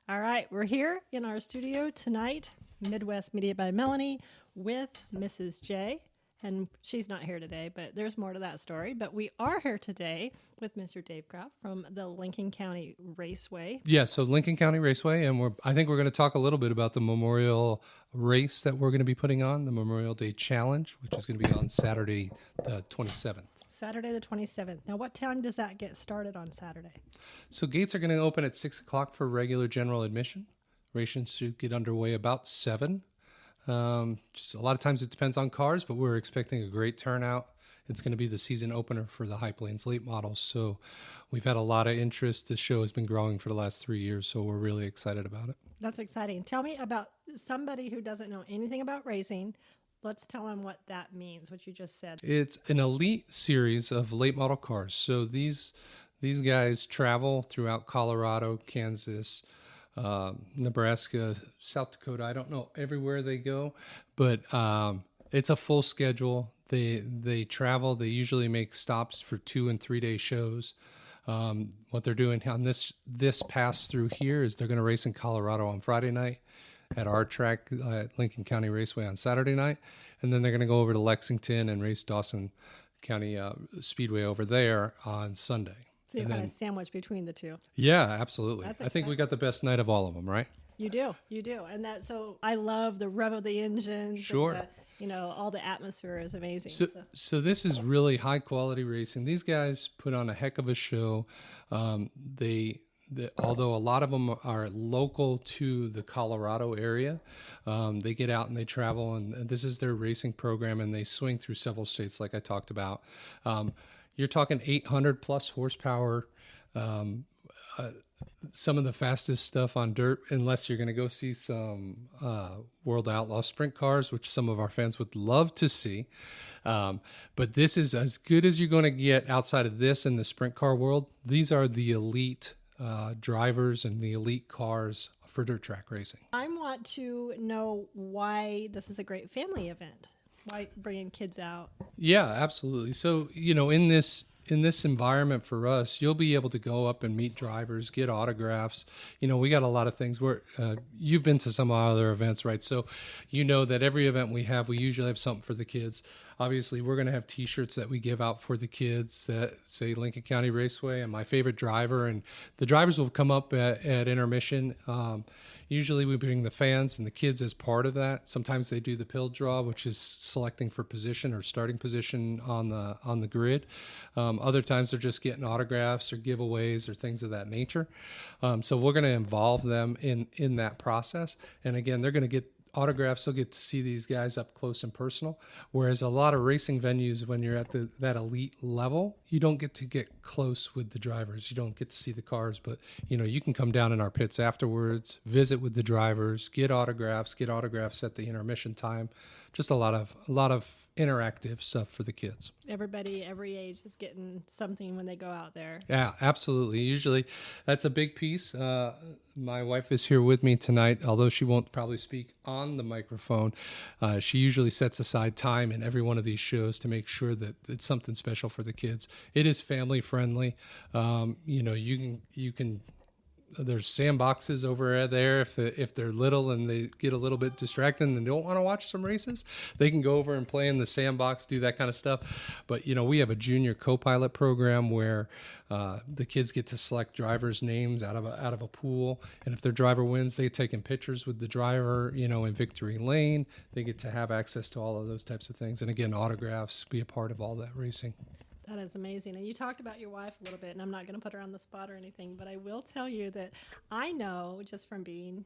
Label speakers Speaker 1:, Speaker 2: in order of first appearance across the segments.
Speaker 1: All right, we're here in our studio tonight, Midwest Media by Melanie, with Mrs. J. And she's not here today, but there's more to that story. But we are here today with Mr. Dave Croft from the Lincoln County Raceway.
Speaker 2: Yeah, so Lincoln County Raceway, and I think we're going to talk a little bit about the Memorial race that we're going to be putting on, the Memorial Day Challenge, which is going to be on Saturday the 27th.
Speaker 1: Saturday the 27th. Now, what time does that get started on Saturday?
Speaker 2: So gates are going to open at 6 o'clock for regular general admission. Racing should get underway about 7. Just a lot of times it depends on cars, but we're expecting a great turnout. It's going to be the season opener for the High Plains late models. So we've had a lot of interest. The show has been growing for the last 3 years, so we're really excited about it.
Speaker 1: That's exciting. Tell me about somebody who doesn't know anything about racing. Let's tell them what that means, what you just said.
Speaker 2: It's an elite series of late model cars. So these guys travel throughout Colorado, Kansas, Nebraska, South Dakota. I don't know everywhere they go, but it's a full schedule. They travel. They usually make stops for 2 and 3 day shows. What they're doing on this pass through here is they're going to race in Colorado on Friday night at our track at Lincoln County Raceway on Saturday night, and then they're going to go over to Lexington and race Dawson County Speedway over there on Sunday.
Speaker 1: So you're kind of sandwiched between the two.
Speaker 2: Yeah, absolutely.
Speaker 1: That's
Speaker 2: I think we got the best night of all of them, right?
Speaker 1: You do. And so I love the rev of the engines.
Speaker 2: Sure.
Speaker 1: And all the atmosphere is amazing.
Speaker 2: So this is really high quality racing. These guys put on a heck of a show. Although a lot of them are local to the Colorado area, they get out and they travel, and this is their racing program, and they swing through several states like I talked about. You're talking 800 plus horsepower, some of the fastest stuff on dirt, unless you're going to go see some World Outlaw sprint cars, which some of our fans would love to see. But this is as good as you're going to get outside of this in the sprint car world. These are the elite drivers and the elite cars for dirt track racing.
Speaker 1: I want to know why this is a great family event. Why bringing kids out?
Speaker 2: Yeah, absolutely. So, in this environment for us, you'll be able to go up and meet drivers, get autographs. We got a lot of things where you've been to some of our other events, right? So that every event we have, we usually have something for the kids. Obviously, we're going to have T-shirts that we give out for the kids that say Lincoln County Raceway and my favorite driver. And the drivers will come up at intermission. Usually we bring the fans and the kids as part of that. Sometimes they do the pill draw, which is selecting for position or starting position on the grid. Other times they're just getting autographs or giveaways or things of that nature. So we're going to involve them in that process. And again, they're going to get autographs. They'll get to see these guys up close and personal. Whereas a lot of racing venues, when you're at that elite level, you don't get to get close with the drivers. You don't get to see the cars, but you can come down in our pits afterwards, visit with the drivers, get autographs at the intermission time. Just a lot of interactive stuff for the kids.
Speaker 1: Everybody, every age is getting something when they go out there.
Speaker 2: Yeah, absolutely. Usually that's a big piece. My wife is here with me tonight, although she won't probably speak on the microphone. She usually sets aside time in every one of these shows to make sure that it's something special for the kids. It is family friendly. You can there's sandboxes over there. If they're little and they get a little bit distracted and they don't want to watch some races, they can go over and play in the sandbox, do that kind of stuff. But we have a junior co-pilot program where the kids get to select drivers' names out of a pool, and if their driver wins, they taking pictures with the driver, in victory lane. They get to have access to all of those types of things, and again, autographs, be a part of all that racing.
Speaker 1: That is amazing. And you talked about your wife a little bit, and I'm not going to put her on the spot or anything, but I will tell you that I know just from being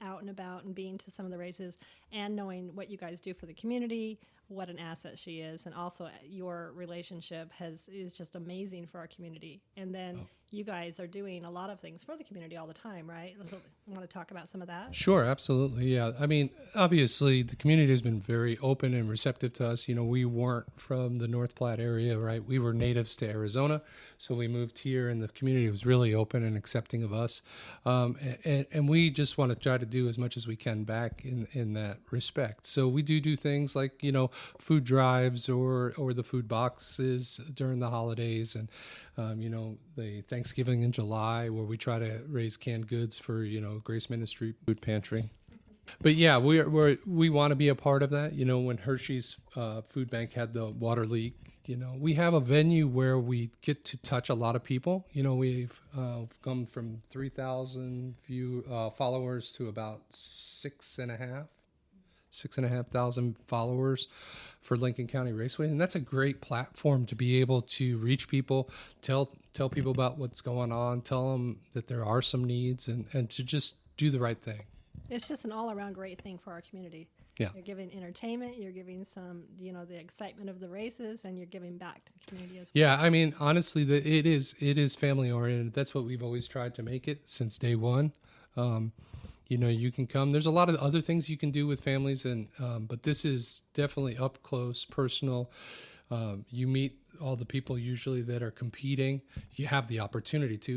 Speaker 1: out and about and being to some of the races and knowing what you guys do for the community, what an asset she is, and also your relationship is just amazing for our community. And then you guys are doing a lot of things for the community all the time, right? So you want to talk about some of that?
Speaker 2: Sure, absolutely. Yeah. I mean, obviously the community has been very open and receptive to us. We weren't from the North Platte area, right? We were natives to Arizona. So we moved here and the community was really open and accepting of us. And we just want to try to do as much as we can back in that respect. So we do things like, food drives or the food boxes during the holidays, and the Thanksgiving in July, where we try to raise canned goods for Grace Ministry Food Pantry. But yeah, we want to be a part of that. When Hershey's Food Bank had the water leak, we have a venue where we get to touch a lot of people. We've come from 3,000 followers to about 6,500 followers for Lincoln County Raceway, and that's a great platform to be able to reach people, tell people about what's going on, tell them that there are some needs, and to just do the right thing.
Speaker 1: It's just an all-around great thing for our community.
Speaker 2: Yeah.
Speaker 1: You're giving entertainment, you're giving some, the excitement of the races, and you're giving back to the community as well.
Speaker 2: Yeah, I mean, honestly, it is family oriented. That's what we've always tried to make it since day one. You can come. There's a lot of other things you can do with families, but this is definitely up close, personal. You meet all the people usually that are competing. You have the opportunity to,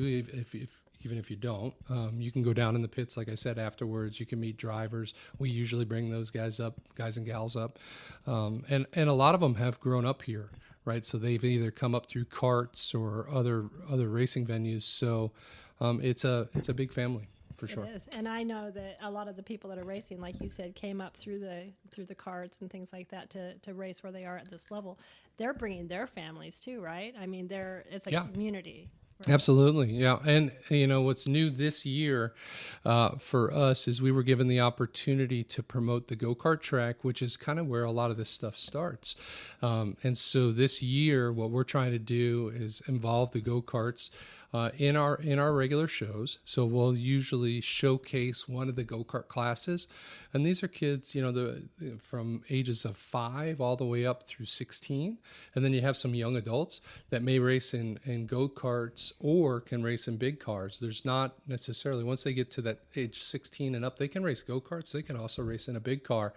Speaker 2: even if you don't, you can go down in the pits, like I said, afterwards. You can meet drivers. We usually bring those guys and gals up. And a lot of them have grown up here, right? So they've either come up through karts or other racing venues. So it's a big family. For sure.
Speaker 1: It is. And I know that a lot of the people that are racing, like you said, came up through the carts and things like that to race where they are at this level. They're bringing their families too, right? I mean, it's a community. Right.
Speaker 2: Absolutely. Yeah. And, what's new this year for us is we were given the opportunity to promote the go-kart track, which is kind of where a lot of this stuff starts. And so this year, what we're trying to do is involve the go-karts in our regular shows. So we'll usually showcase one of the go-kart classes. And these are kids, from ages of 5 all the way up through 16. And then you have some young adults that may race in go-karts or can race in big cars. There's not necessarily, once they get to that age 16 and up, they can race go-karts. They can also race in a big car.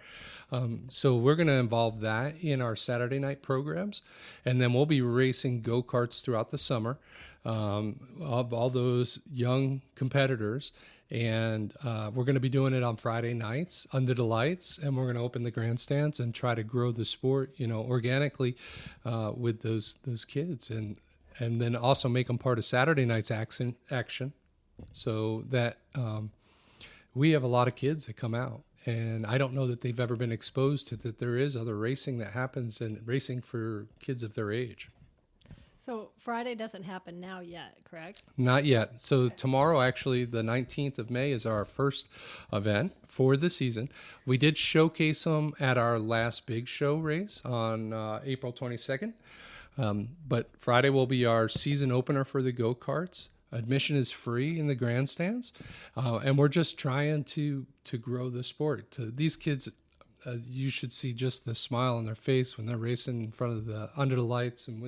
Speaker 2: So we're going to involve that in our Saturday night programs. And then we'll be racing go-karts throughout the summer. Of all those young competitors, and we're going to be doing it on Friday nights under the lights, and we're going to open the grandstands and try to grow the sport, organically with those kids, and then also make them part of Saturday night's action, so that we have a lot of kids that come out. And I don't know that they've ever been exposed to that there is other racing that happens, and racing for kids of their age.
Speaker 1: So Friday doesn't happen now yet, correct?
Speaker 2: Not yet. So tomorrow, actually, the 19th of May is our first event for the season. We did showcase them at our last big show race on April 22nd. But Friday will be our season opener for the go-karts. Admission is free in the grandstands. And we're just trying to grow the sport. These kids, you should see just the smile on their face when they're racing in front of under the lights and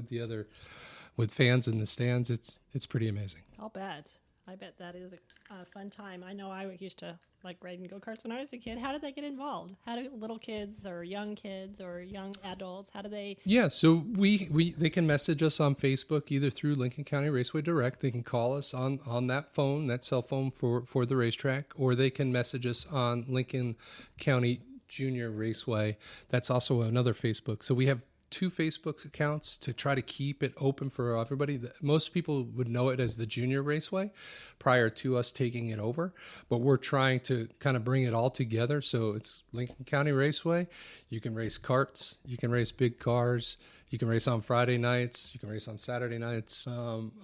Speaker 2: with fans in the stands. It's pretty amazing.
Speaker 1: I'll bet. I bet that is a fun time. I know I used to like riding go-karts when I was a kid. How did they get involved? How do little kids or young adults, how do they? Yeah,
Speaker 2: so they can message us on Facebook, either through Lincoln County Raceway Direct. They can call us on that cell phone for the racetrack, or they can message us on Lincoln County Junior Raceway. That's also another Facebook. So we have 2 Facebook accounts to try to keep it open for everybody. Most people would know it as the Junior Raceway prior to us taking it over, but we're trying to kind of bring it all together. So it's Lincoln County Raceway. You can race karts, you can race big cars, you can race on Friday nights, you can race on Saturday nights.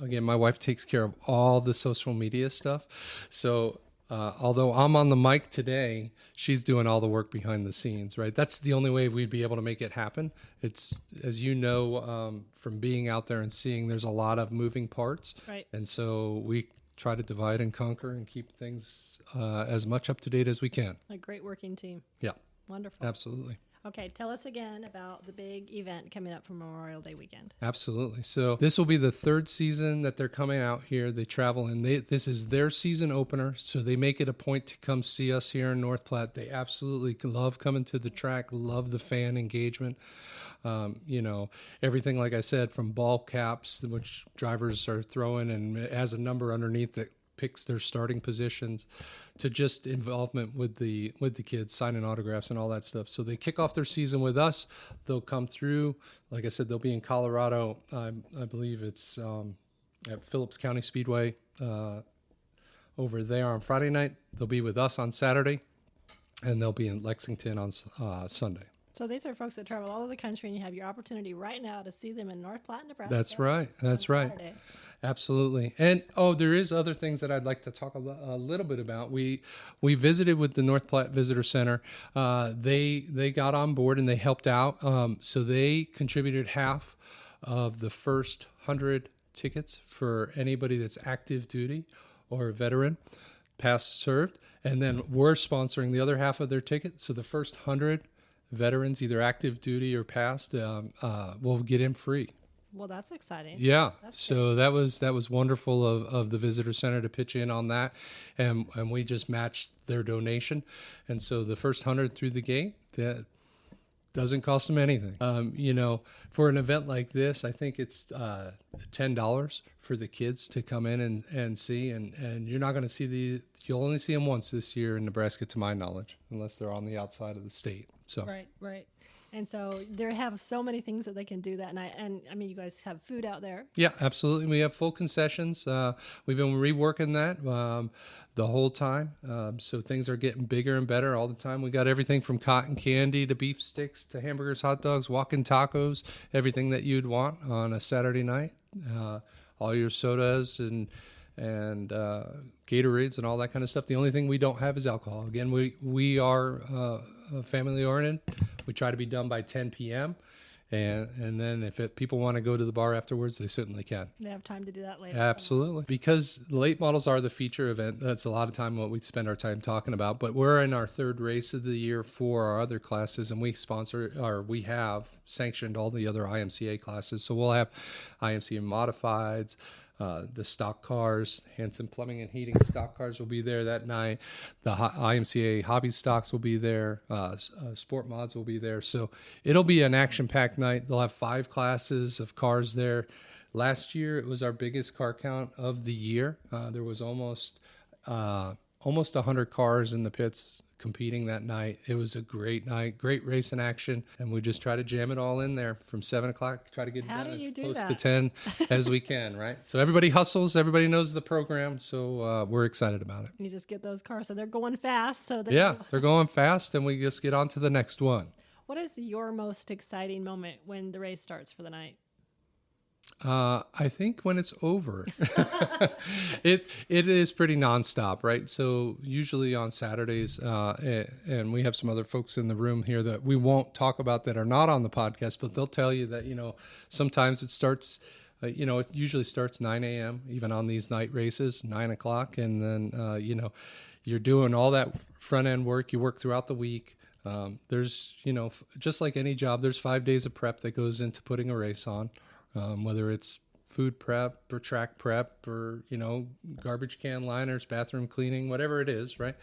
Speaker 2: Again, my wife takes care of all the social media stuff. So although I'm on the mic today, she's doing all the work behind the scenes, right? That's the only way we'd be able to make it happen. It's, as you know, from being out there and seeing, there's a lot of moving parts.
Speaker 1: Right.
Speaker 2: And so we try to divide and conquer and keep things as much up to date as we can.
Speaker 1: A great working team.
Speaker 2: Yeah.
Speaker 1: Wonderful.
Speaker 2: Absolutely.
Speaker 1: Okay, tell us again about the big event coming up for Memorial Day weekend.
Speaker 2: Absolutely. So this will be the 3rd season that they're coming out here. They travel, and this is their season opener, so they make it a point to come see us here in North Platte. They absolutely love coming to the track, love the fan engagement. Everything, like I said, from ball caps, which drivers are throwing, and it has a number underneath that picks their starting positions, to just involvement with the kids, signing autographs and all that stuff. So they kick off their season with us. They'll come through. Like I said, they'll be in Colorado. I believe it's at Phillips County Speedway over there on Friday night. They'll be with us on Saturday, and they'll be in Lexington on Sunday.
Speaker 1: So these are folks that travel all over the country, and you have your opportunity right now to see them in North Platte, Nebraska.
Speaker 2: That's right. That's right.
Speaker 1: Saturday.
Speaker 2: Absolutely. And there is other things that I'd like to talk a little bit about. We visited with the North Platte Visitor Center. They got on board and they helped out. So they contributed half of the first 100 tickets for anybody that's active duty or a veteran, past served. And then we're sponsoring the other half of their ticket. So the first 100 veterans, either active duty or past, will get in free.
Speaker 1: Well, that's exciting.
Speaker 2: Yeah.
Speaker 1: That's
Speaker 2: so that was wonderful of the visitor center to pitch in on that, and we just matched their donation, and so the first 100 through the gate, that doesn't cost them anything. For an event like this, I think it's $10 for the kids to come in and see, and you're not going to see you'll only see them once this year in Nebraska, to my knowledge, unless they're on the outside of the state. So
Speaker 1: Right. And so they have so many things that they can do that. And I mean, you guys have food out there.
Speaker 2: Yeah, absolutely. We have full concessions. We've been reworking that the whole time. So things are getting bigger and better all the time. We got everything from cotton candy to beef sticks to hamburgers, hot dogs, walk-in tacos, everything that you'd want on a Saturday night. All your sodas and Gatorades and all that kind of stuff. The only thing we don't have is alcohol. Again, we are family oriented. We try to be done by 10 p.m. And then if people want to go to the bar afterwards, they certainly can.
Speaker 1: They have time to do that later.
Speaker 2: Absolutely. Because late models are the feature event. That's a lot of time what we spend our time talking about. But we're in our third race of the year for our other classes, and we have sanctioned all the other IMCA classes. So we'll have IMCA modifieds, the stock cars, Hanson Plumbing and Heating stock cars will be there that night. The IMCA hobby stocks will be there. Sport mods will be there. So it'll be an action-packed night. They'll have 5 classes of cars there. Last year, it was our biggest car count of the year. There was almost 100 cars in the pits competing that night. It was a great night, great racing action, and we just try to jam it all in there from 7 o'clock, try to get it done as close to 10 as we can, right? So everybody hustles, everybody knows the program, so we're excited about it.
Speaker 1: You just get those cars, so they're going fast.
Speaker 2: They're going fast, and we just get on to the next one.
Speaker 1: What is your most exciting moment when the race starts for the night?
Speaker 2: I think when it's over, it is pretty nonstop, right? So usually on Saturdays, and we have some other folks in the room here that we won't talk about that are not on the podcast, but they'll tell you that, sometimes it starts, it usually starts 9 a.m., even on these night races, 9 o'clock. And then, you're doing all that front end work. You work throughout the week. There's, just like any job, there's 5 days of prep that goes into putting a race on. Whether it's food prep or track prep or, garbage can liners, bathroom cleaning, whatever it is, right?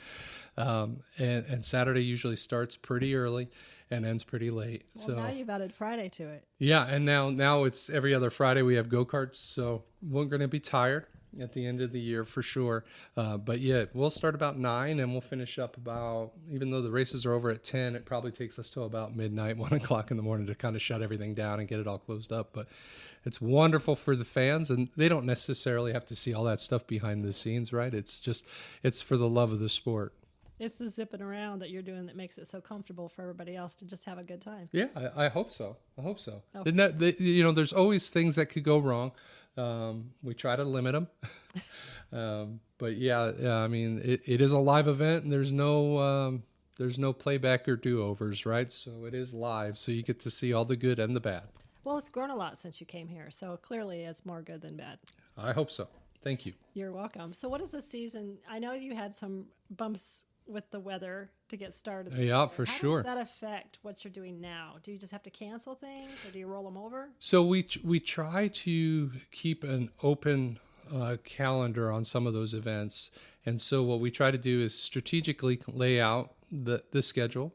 Speaker 2: And Saturday usually starts pretty early and ends pretty late.
Speaker 1: Well, now you've added Friday to it.
Speaker 2: Yeah, and now it's every other Friday we have go-karts, so we're going to be tired at the end of the year for sure. But yeah, we'll start about 9 and we'll finish up about, even though the races are over at 10, it probably takes us till about midnight, 1 o'clock in the morning to kind of shut everything down and get it all closed up. But it's wonderful for the fans, and they don't necessarily have to see all that stuff behind the scenes, right? It's for the love of the sport.
Speaker 1: It's the zipping around that you're doing that makes it so comfortable for everybody else to just have a good time.
Speaker 2: Yeah, I hope so. Oh.
Speaker 1: Okay.
Speaker 2: There's always things that could go wrong. We try to limit them. But yeah, I mean, it is a live event, and there's no playback or do-overs, right? So it is live, so you get to see all the good and the bad.
Speaker 1: Well, it's grown a lot since you came here, so clearly it's more good than bad.
Speaker 2: I hope so. Thank you.
Speaker 1: You're welcome. So what is the season? I know you had some bumps with the weather to get started.
Speaker 2: Yeah, for sure.
Speaker 1: How does that affect what you're doing now? Do you just have to cancel things, or do you roll them over?
Speaker 2: So we try to keep an open calendar on some of those events, and so what we try to do is strategically lay out the schedule.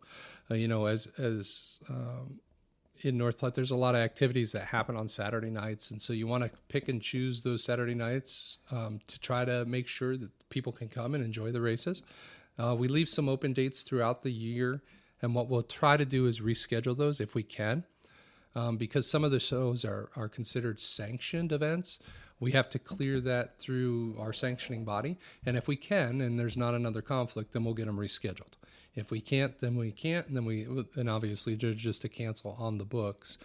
Speaker 2: in North Platte, there's a lot of activities that happen on Saturday nights. And so you want to pick and choose those Saturday nights to try to make sure that people can come and enjoy the races. We leave some open dates throughout the year. And what we'll try to do is reschedule those if we can, because some of the shows are considered sanctioned events. We have to clear that through our sanctioning body. And if we can, and there's not another conflict, then we'll get them rescheduled. If we can't, then we can't. And then obviously there's just a cancel on the books.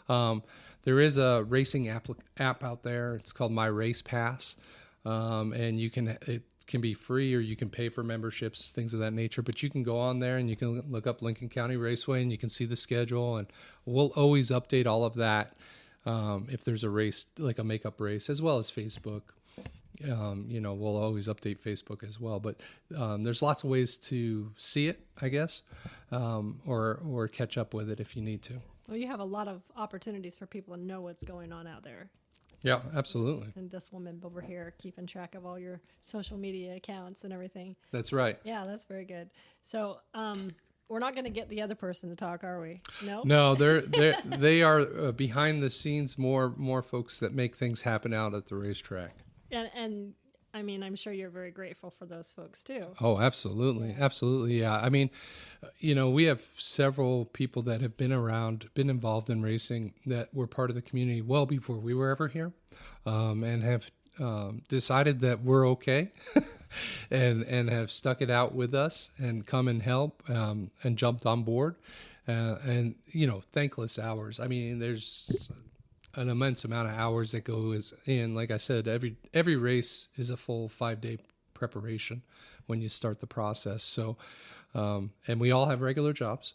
Speaker 2: There is a racing app out there. It's called My Race Pass. And it can be free, or you can pay for memberships, things of that nature. But you can go on there and you can look up Lincoln County Raceway and you can see the schedule. And we'll always update all of that if there's a race, like a makeup race, as well as Facebook. We'll always update Facebook as well. But there's lots of ways to see it, I guess, or catch up with it if you need to.
Speaker 1: Well, you have a lot of opportunities for people to know what's going on out there.
Speaker 2: Yeah, absolutely.
Speaker 1: And this woman over here keeping track of all your social media accounts and everything.
Speaker 2: That's right.
Speaker 1: Yeah, that's very good. So we're not going to get the other person to talk, are we? No?
Speaker 2: No, they are behind the scenes more folks that make things happen out at the racetrack.
Speaker 1: And I mean, I'm sure you're very grateful for those folks too.
Speaker 2: Oh, absolutely. Absolutely. Yeah. I mean, we have several people that have been involved in racing that were part of the community well before we were ever here, and have decided that we're okay and have stuck it out with us and come and help, and jumped on board, and thankless hours. I mean, there's an immense amount of hours that goes in. Like I said, every race is a full 5-day preparation when you start the process. So, and we all have regular jobs.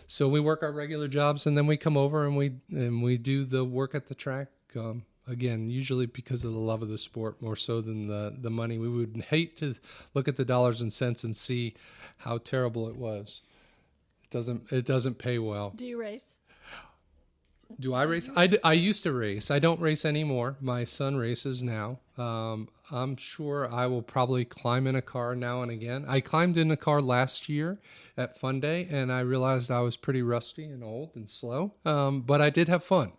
Speaker 2: So we work our regular jobs, and then we come over and we do the work at the track. Again, usually because of the love of the sport more so than the money. We would hate to look at the dollars and cents and see how terrible it was. It doesn't pay well.
Speaker 1: Do you race?
Speaker 2: Do I race? I used to race. I don't race anymore. My son races now. I'm sure I will probably climb in a car now and again. I climbed in a car last year at Fun Day, and I realized I was pretty rusty and old and slow. But I did have fun.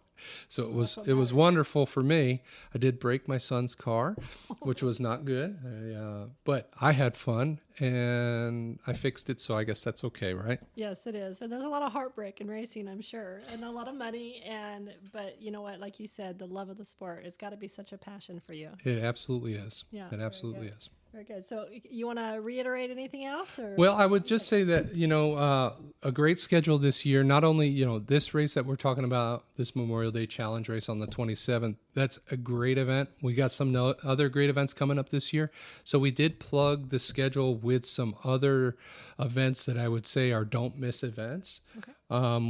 Speaker 2: So it was wonderful for me. I did break my son's car, which was not good. But I had fun and I fixed it. So I guess that's okay, right?
Speaker 1: Yes, it is. And there's a lot of heartbreak in racing, I'm sure, and a lot of money. But you know what? Like you said, the love of the sport, it's got to be such a passion for you.
Speaker 2: It absolutely is.
Speaker 1: Yeah,
Speaker 2: it absolutely is.
Speaker 1: Very good. So you want to reiterate anything else? Or?
Speaker 2: Well, I would just say that, a great schedule this year, not only, this race that we're talking about, this Memorial Day Challenge race on the 27th, that's a great event. We got some other great events coming up this year. So we did plug the schedule with some other events that I would say are don't miss events. Okay.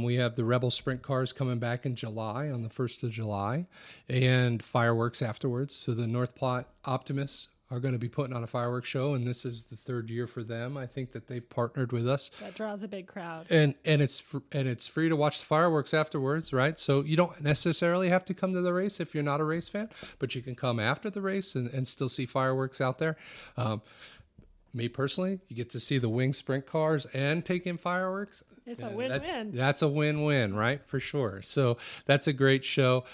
Speaker 2: We have the Rebel Sprint Cars coming back in July, on the 1st of July, and fireworks afterwards. So the North Platte Optimists are going to be putting on a fireworks show, and this is the third year for them. I think that they've partnered with us.
Speaker 1: That draws a big crowd.
Speaker 2: And it's free to watch the fireworks afterwards, right? So you don't necessarily have to come to the race if you're not a race fan, but you can come after the race and still see fireworks out there. Me personally, you get to see the wing sprint cars and take in fireworks.
Speaker 1: It's a win-win.
Speaker 2: That's a win-win, right? For sure. So that's a great show.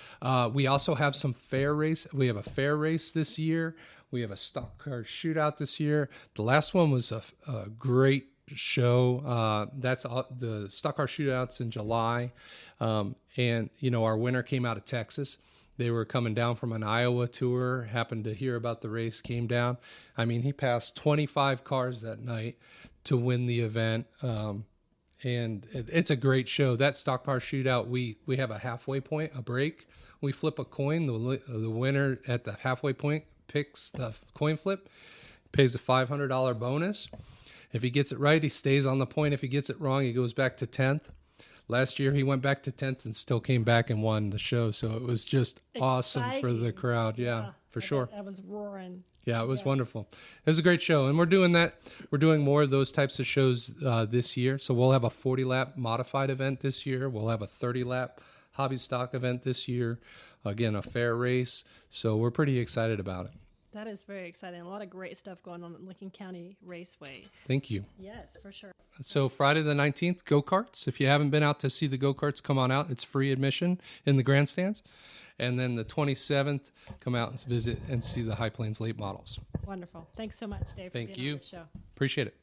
Speaker 2: We also have some fair race. We have a fair race this year. We have a stock car shootout this year. The last one was a great show. That's the stock car shootouts in July. And, our winner came out of Texas. They were coming down from an Iowa tour, happened to hear about the race, came down. I mean, he passed 25 cars that night to win the event. And it's a great show. That stock car shootout, we have a halfway point, a break. We flip a coin. The winner at the halfway point picks the coin flip, pays a $500 bonus. If he gets it right, he stays on the point. If he gets it wrong, he goes back to 10th. Last year, he went back to 10th and still came back and won the show. So it was just awesome for the crowd. Yeah, for sure.
Speaker 1: That was roaring.
Speaker 2: Yeah, it was wonderful. It was a great show. And we're doing that. We're doing more of those types of shows this year. So we'll have a 40-lap modified event this year. We'll have a 30-lap hobby stock event this year. Again, a fair race. So we're pretty excited about it.
Speaker 1: That is very exciting. A lot of great stuff going on at Lincoln County Raceway.
Speaker 2: Thank you.
Speaker 1: Yes, for sure.
Speaker 2: So Friday the 19th, go-karts. If you haven't been out to see the go-karts, come on out. It's free admission in the grandstands. And then the 27th, come out and visit and see the High Plains late models.
Speaker 1: Wonderful. Thanks so much, Dave, for
Speaker 2: Thank
Speaker 1: being
Speaker 2: you.
Speaker 1: on the show.
Speaker 2: Appreciate it.